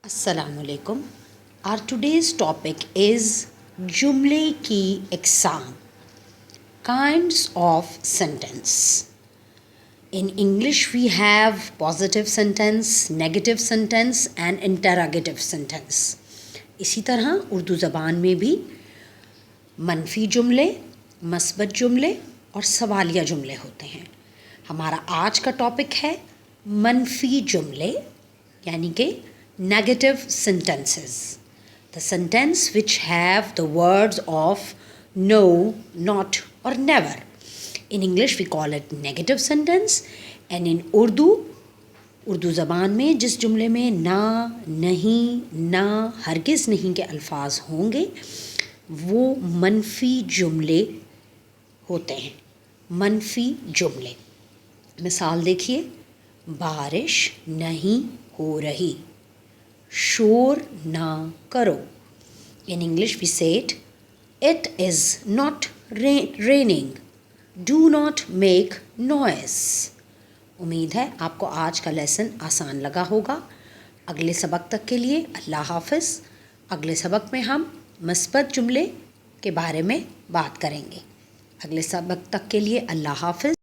Assalamualaikum. Our today's topic is Jumle ki Iqsam, kinds of sentence. In English we have positive sentence, negative sentence and interrogative sentence. इसी तरह उर्दू ज़बान में भी मनफी जुमले, मस्बत जुमले और सवालिया जुमले होते हैं. हमारा आज का टॉपिक है मनफी जुमले यानी कि negative sentences, the sentence which have the words of no, not or never. In English we call it negative sentence and in Urdu ज़बान में जिस जुमले में ना, नहीं, ना, हरगिज़ नहीं के अल्फाज होंगे वो मनफी जुमले होते हैं. मनफी जुमले, मिसाल देखिए, बारिश नहीं हो रही, शोर ना करो. In English we say it is not raining, do not make noise. उम्मीद है आपको आज का लेसन आसान लगा होगा. अगले सबक तक के लिए अल्लाह हाफ़िज़. अगले सबक में हम मस्बत जुमले के बारे में बात करेंगे. अगले सबक तक के लिए अल्लाह हाफ़िज़.